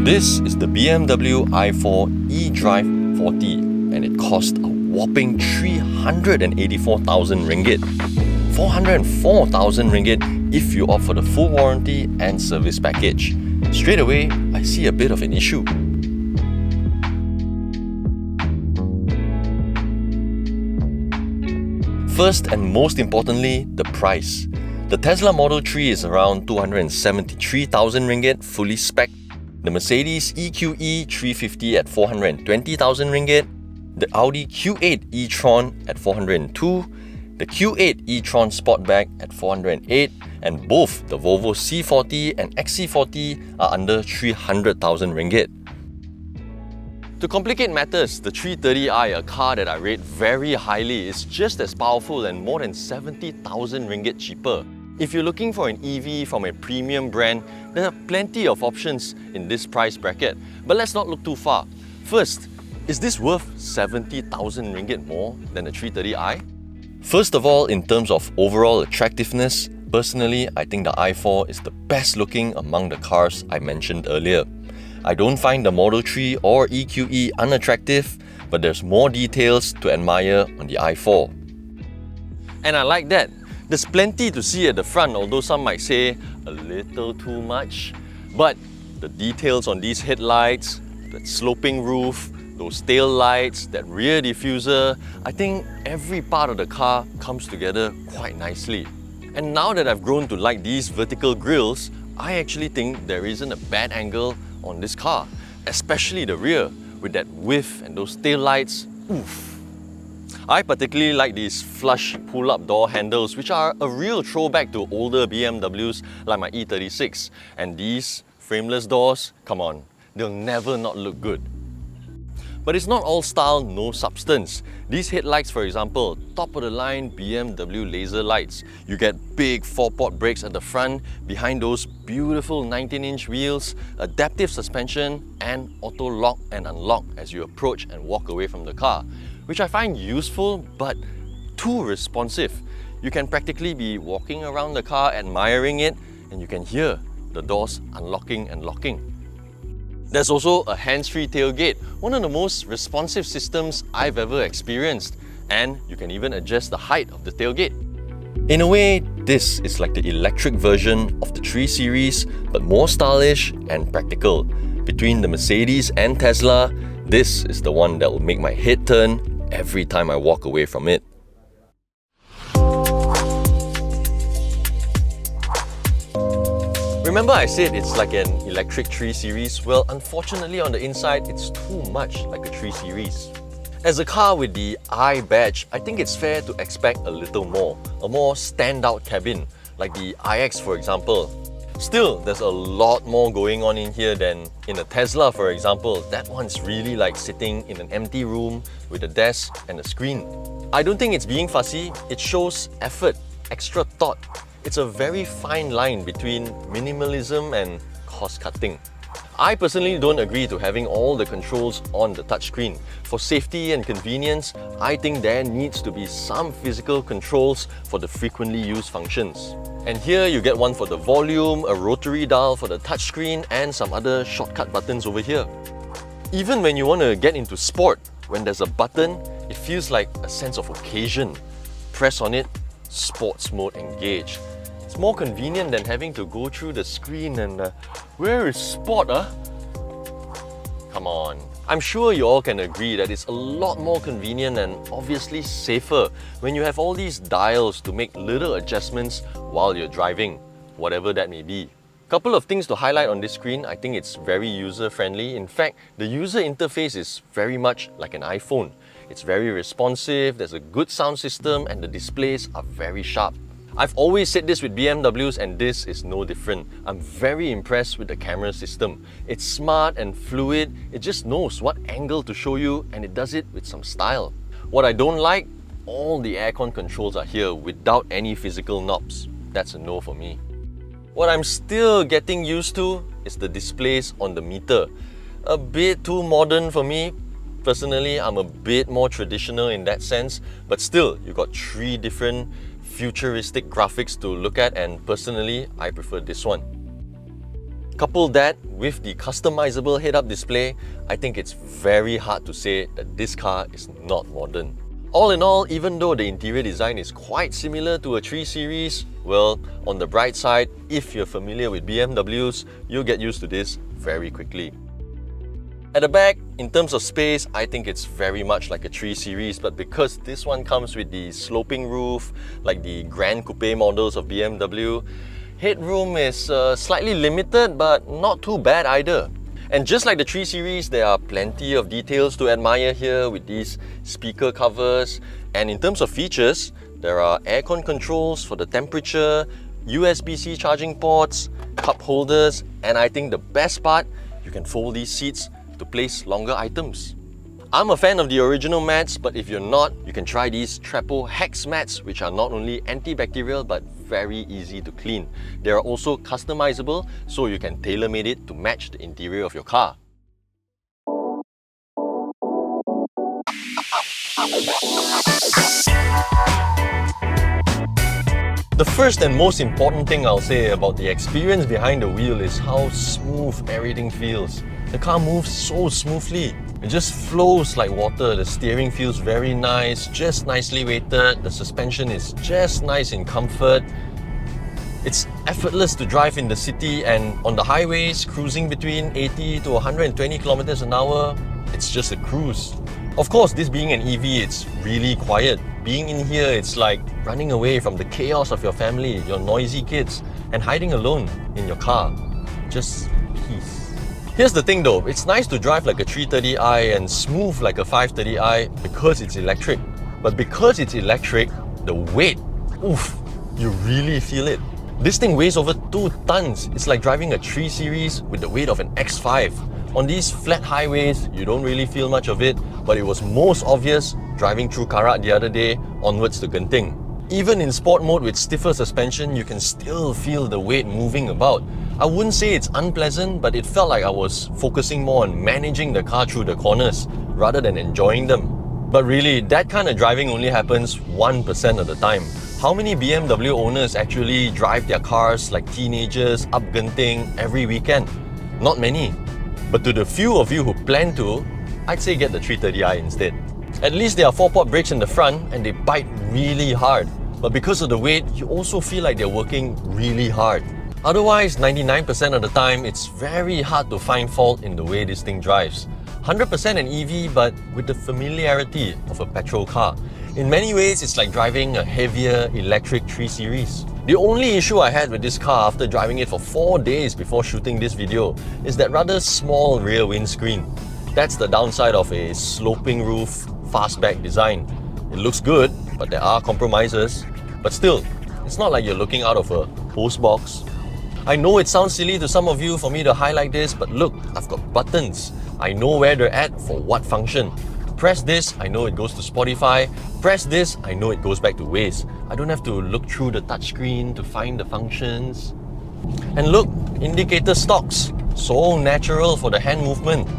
This is the BMW i4 eDrive 40 and it cost a whopping 384,000 ringgit. 404,000 ringgit if you opt for the full warranty and service package. Straight away, I see a bit of an issue. First and most importantly, the price. The Tesla Model 3 is around 273,000 ringgit fully spec'd. The Mercedes EQE 350 at 420,000 ringgit. The Audi Q8 e-tron at 402. The Q8 e-tron Sportback at 408. And both the Volvo C40 and XC40 are under 300,000 ringgit. To complicate matters, the 330i, a car that I rate very highly, is just as powerful and more than 70,000 ringgit cheaper. If you're looking for an EV from a premium brand, there are plenty of options in this price bracket. But let's not look too far. First, is this worth 70,000 ringgit more than the 330i? First of all, in terms of overall attractiveness, personally, I think the i4 is the best looking among the cars I mentioned earlier. I don't find the Model 3 or EQE unattractive, but there's more details to admire on the i4. And I like that. There's plenty to see at the front, although some might say a little too much. But the details on these headlights, that sloping roof, those tail lights, that rear diffuser, I think every part of the car comes together quite nicely. And now that I've grown to like these vertical grills, I actually think there isn't a bad angle on this car, especially the rear, with that width and those tail lights. Oof! I particularly like these flush pull-up door handles, which are a real throwback to older BMWs like my E36. And these frameless doors, come on, they'll never not look good. But it's not all style, no substance. These headlights, for example, top-of-the-line BMW laser lights. You get big 4-port brakes at the front, behind those beautiful 19-inch wheels, adaptive suspension, and auto lock and unlock as you approach and walk away from the car, which I find useful but too responsive. You can practically be walking around the car admiring it, and you can hear the doors unlocking and locking. There's also a hands-free tailgate, one of the most responsive systems I've ever experienced, and you can even adjust the height of the tailgate. In a way, this is like the electric version of the 3 Series, but more stylish and practical. Between the Mercedes and Tesla, this is the one that will make my head turn every time I walk away from it. Remember I said it's like an electric 3 Series? Well, unfortunately on the inside, it's too much like a 3 Series. As a car with the I badge, I think it's fair to expect a little more. A more standout cabin, like the iX for example. Still, there's a lot more going on in here than in a Tesla for example. That one's really like sitting in an empty room with a desk and a screen. I don't think it's being fussy, it shows effort, extra thought. It's a very fine line between minimalism and cost-cutting. I personally don't agree to having all the controls on the touchscreen. For safety and convenience, I think there needs to be some physical controls for the frequently used functions. And here you get one for the volume, a rotary dial for the touchscreen, and some other shortcut buttons over here. Even when you want to get into sport, when there's a button, it feels like a sense of occasion. Press on it, sports mode engage. It's more convenient than having to go through the screen and where is sport, huh? Come on. I'm sure you all can agree that it's a lot more convenient and obviously safer when you have all these dials to make little adjustments while you're driving, whatever that may be. Couple of things to highlight on this screen. I think it's very user-friendly. In fact, the user interface is very much like an iPhone. It's very responsive, there's a good sound system, and the displays are very sharp. I've always said this with BMWs and this is no different. I'm very impressed with the camera system. It's smart and fluid, it just knows what angle to show you and it does it with some style. What I don't like, all the aircon controls are here without any physical knobs. That's a no for me. What I'm still getting used to is the displays on the meter. A bit too modern for me. Personally, I'm a bit more traditional in that sense, but still, you've got 3 different futuristic graphics to look at, and personally, I prefer this one. Couple that with the customizable head-up display, I think it's very hard to say that this car is not modern. All in all, even though the interior design is quite similar to a 3 Series, well, on the bright side, if you're familiar with BMWs, you'll get used to this very quickly. At the back, in terms of space, I think it's very much like a 3 Series, but because this one comes with the sloping roof, like the Grand Coupe models of BMW, headroom is slightly limited, but not too bad either. And just like the 3 Series, there are plenty of details to admire here with these speaker covers. And in terms of features, there are aircon controls for the temperature, USB-C charging ports, cup holders, and I think the best part, you can fold these seats to place longer items. I'm a fan of the original mats, but if you're not, you can try these Trepo Hex mats, which are not only antibacterial but very easy to clean. They are also customizable, so you can tailor-made it to match the interior of your car. The first and most important thing I'll say about the experience behind the wheel is how smooth everything feels. The car moves so smoothly. It just flows like water. The steering feels very nice, just nicely weighted. The suspension is just nice in comfort. It's effortless to drive in the city, and on the highways, cruising between 80 to 120 kilometers an hour, it's just a cruise. Of course, this being an EV, it's really quiet. Being in here, it's like running away from the chaos of your family, your noisy kids, and hiding alone in your car. Just peace. Here's the thing though, it's nice to drive like a 330i and smooth like a 530i because it's electric. But because it's electric, the weight, oof, you really feel it. This thing weighs over 2 tons. It's like driving a 3 Series with the weight of an X5. On these flat highways, you don't really feel much of it, but it was most obvious driving through Karat the other day onwards to Genting. Even in sport mode with stiffer suspension, you can still feel the weight moving about. I wouldn't say it's unpleasant, but it felt like I was focusing more on managing the car through the corners rather than enjoying them. But really, that kind of driving only happens 1% of the time. How many BMW owners actually drive their cars like teenagers up Genting every weekend? Not many. But to the few of you who plan to, I'd say get the 330i instead. At least there are 4-port brakes in the front and they bite really hard. But because of the weight, you also feel like they're working really hard. Otherwise, 99% of the time, it's very hard to find fault in the way this thing drives. 100% an EV, but with the familiarity of a petrol car. In many ways, it's like driving a heavier electric 3 Series. The only issue I had with this car after driving it for 4 days before shooting this video is that rather small rear windscreen. That's the downside of a sloping roof, fastback design. It looks good, but there are compromises. But still, it's not like you're looking out of a hose box. I know it sounds silly to some of you for me to highlight this, but look, I've got buttons. I know where they're at for what function. Press this, I know it goes to Spotify. Press this, I know it goes back to Waze. I don't have to look through the touchscreen to find the functions. And look, indicator stalks. So natural for the hand movement.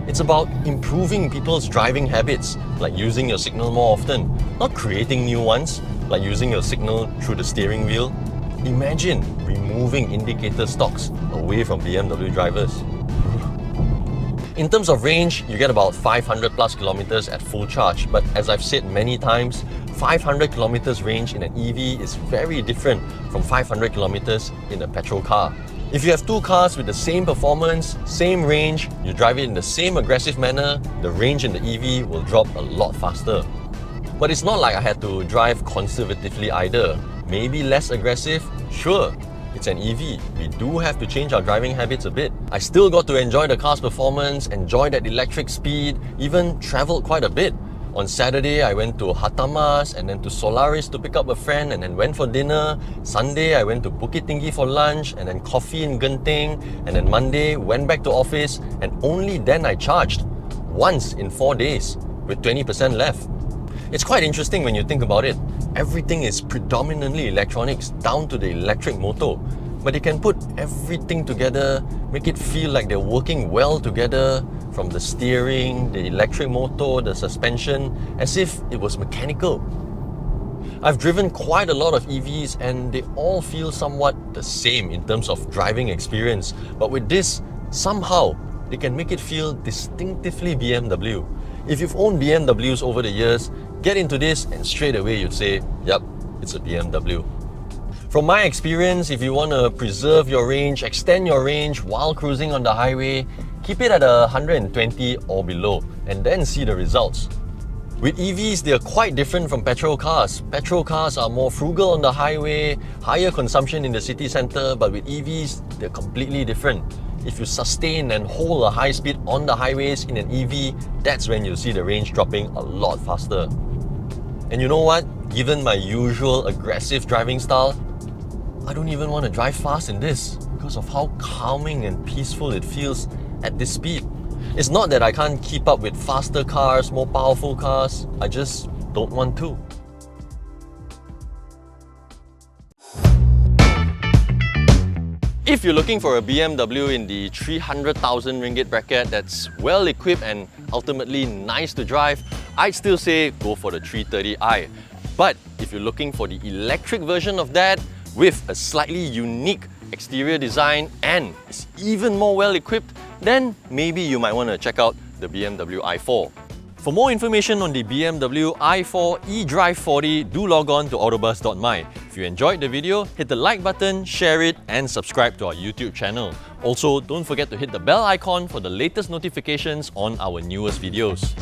It's about improving people's driving habits, like using your signal more often, not creating new ones, like using your signal through the steering wheel. Imagine removing indicator stalks away from BMW drivers. In terms of range, you get about 500 plus kilometers at full charge, but as I've said many times, 500 kilometers range in an EV is very different from 500 kilometers in a petrol car. If you have two cars with the same performance, same range, you drive it in the same aggressive manner, the range in the EV will drop a lot faster. But it's not like I had to drive conservatively either. Maybe less aggressive? Sure. It's an EV. We do have to change our driving habits a bit. I still got to enjoy the car's performance, enjoy that electric speed, even travelled quite a bit. On Saturday, I went to Hatamas and then to Solaris to pick up a friend and then went for dinner. Sunday, I went to Bukit Tinggi for lunch and then coffee in Genting. And then Monday, went back to office and only then I charged. Once in 4 days with 20% left. It's quite interesting when you think about it. Everything is predominantly electronics down to the electric motor. But they can put everything together, make it feel like they're working well together, from the steering, the electric motor, the suspension, as if it was mechanical. I've driven quite a lot of EVs and they all feel somewhat the same in terms of driving experience. But with this, somehow, they can make it feel distinctively BMW. If you've owned BMWs over the years, get into this and straight away you'd say, yep, it's a BMW. From my experience, if you want to preserve your range, extend your range while cruising on the highway, keep it at 120 or below and then see the results. With EVs, they are quite different from petrol cars. Petrol cars are more frugal on the highway, higher consumption in the city centre, but with EVs, they're completely different. If you sustain and hold a high speed on the highways in an EV, that's when you'll see the range dropping a lot faster. And you know what? Given my usual aggressive driving style, I don't even want to drive fast in this because of how calming and peaceful it feels at this speed. It's not that I can't keep up with faster cars, more powerful cars, I just don't want to. If you're looking for a BMW in the 300,000 ringgit bracket that's well equipped and ultimately nice to drive, I'd still say go for the 330i. But if you're looking for the electric version of that with a slightly unique exterior design and is even more well equipped, then maybe you might want to check out the BMW i4. For more information on the BMW i4 eDrive 40, do log on to AutoBuzz.my. If you enjoyed the video, hit the like button, share it, and subscribe to our YouTube channel. Also, don't forget to hit the bell icon for the latest notifications on our newest videos.